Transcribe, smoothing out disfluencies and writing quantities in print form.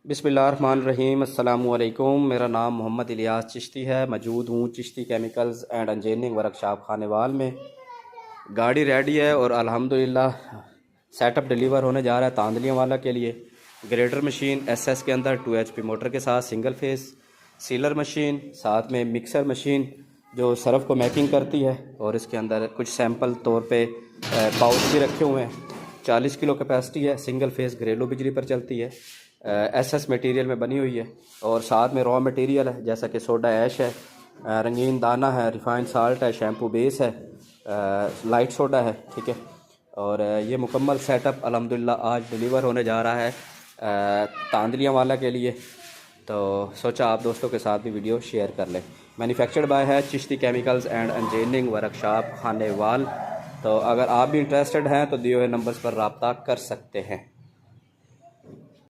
बिस्मिल्लाहिर्रहमानिर्रहीम अस्सलामुअलैकुम। मेरा नाम मोहम्मद इलियास चिश्ती है। मौजूद हूँ Chishti chemicals and engineering workshop Khanewal में। गाड़ी रेडी है और अल्हम्दुलिल्लाह सेटअप डिलीवर होने जा रहा है तांदलियों वाला के लिए। ग्रेडर मशीन एसएस के अंदर 2 HP मोटर के साथ सिंगल फेस सीलर मशीन, साथ में मिक्सर मशीन जो सरफ को मैकिंग करती है, और इसके अंदर कुछ सैंपल तौर पे पाउच भी रखे हुए हैं। 40 किलो कैपेसिटी है, सिंगल फेस घरेलू बिजली पर चलती है, एसएस मटेरियल में बनी हुई है। और साथ में रॉ मटेरियल है जैसा कि सोडा ऐश है, रंगीन दाना है, रिफाइंड साल्ट है, शैम्पू बेस है, लाइट सोडा है, ठीक है। और ये मुकम्मल सेटअप अल्हम्दुलिल्लाह आज डिलीवर होने जा रहा है तांदलियाँ वाला के लिए। तो सोचा आप दोस्तों के साथ भी वीडियो शेयर कर लें। मैन्युफैक्चर्ड बाय है Chishti chemicals and engineering workshop Khanewal. तो अगर आप भी इंटरेस्टेड हैं तो दिए हुए नंबर्स पर रब्ता कर सकते हैं।